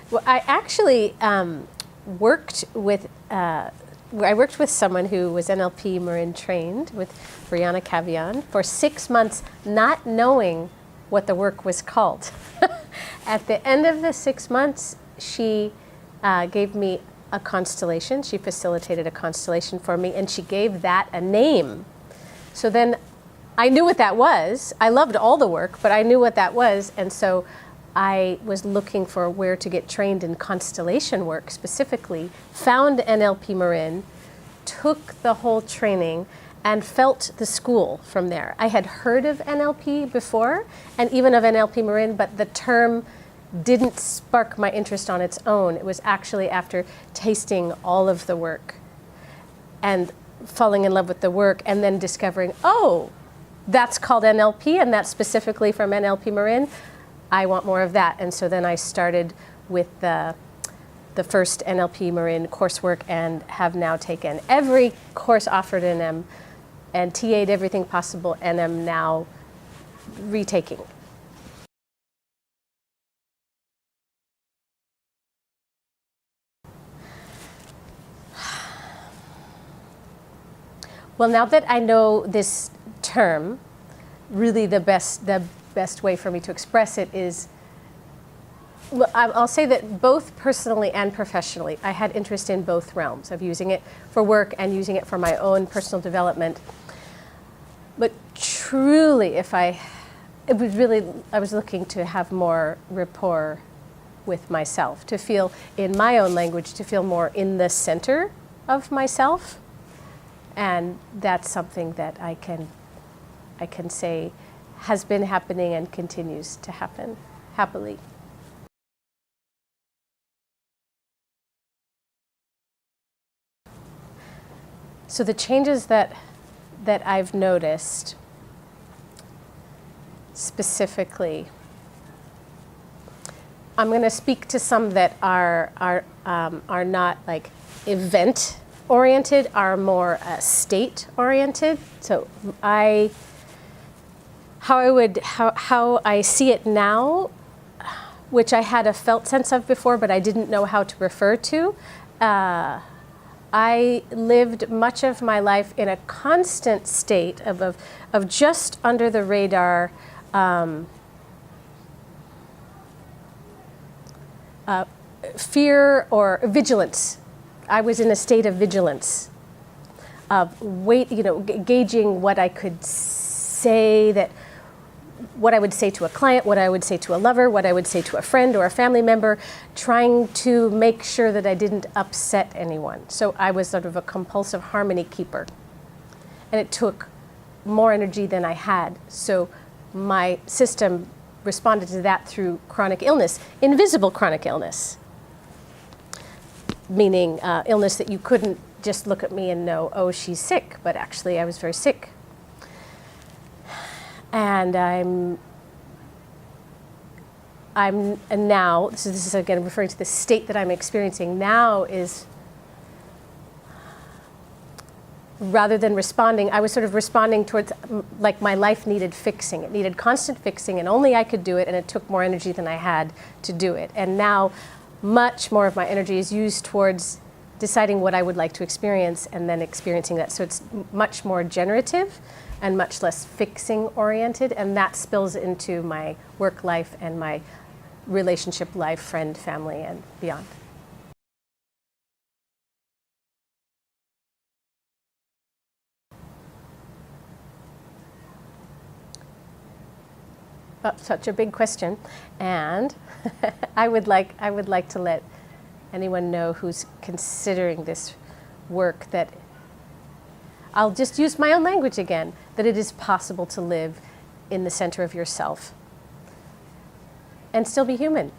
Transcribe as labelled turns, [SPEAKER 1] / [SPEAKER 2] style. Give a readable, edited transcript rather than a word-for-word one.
[SPEAKER 1] Well, I actually worked with someone who was NLP Marin trained with Brianna Cavian for 6 months, not knowing what the work was called. At the end of the 6 months, she gave me a constellation. She facilitated a constellation for me, and she gave that a name. So then I knew what that was. I loved all the work, but I knew what that was, and so I was looking for where to get trained in constellation work specifically, found NLP Marin, took the whole training, and felt the school from there. I had heard of NLP before, and even of NLP Marin, but the term didn't spark my interest on its own. It was actually after tasting all of the work and falling in love with the work, and then discovering, oh, that's called NLP, and that's specifically from NLP Marin. I want more of that. And so then I started with the first NLP Marin coursework, and have now taken every course offered in them and TA'd everything possible, and am now retaking. Well, now that I know this term, really the best way for me to express it is, well, I'll say that both personally and professionally, I had interest in both realms of using it for work and using it for my own personal development. But truly, I was looking to have more rapport with myself, to feel in my own language, to feel more in the center of myself. And that's something that I can say has been happening and continues to happen happily. So the changes that I've noticed specifically, I'm going to speak to some that are not like event oriented, are more state oriented. So how I see it now, which I had a felt sense of before, but I didn't know how to refer to. I lived much of my life in a constant state of just under the radar fear or vigilance. I was in a state of vigilance, of gauging what I could say, what I would say to a client, what I would say to a lover, what I would say to a friend or a family member, trying to make sure that I didn't upset anyone. So I was sort of a compulsive harmony keeper. And it took more energy than I had. So my system responded to that through chronic illness, invisible chronic illness, meaning illness that you couldn't just look at me and know, oh, she's sick, but actually I was very sick. And I'm now, so this is again referring to the state that I'm experiencing now, is rather than responding, I was sort of responding towards like my life needed fixing. It needed constant fixing, and only I could do it, and it took more energy than I had to do it. And now much more of my energy is used towards deciding what I would like to experience and then experiencing that. So it's much more generative and much less fixing oriented, and that spills into my work life and my relationship life, friend, family, and beyond. Oh, such a big question, and I would like to let anyone know who's considering this work that I'll just use my own language again, that it is possible to live in the center of yourself and still be human.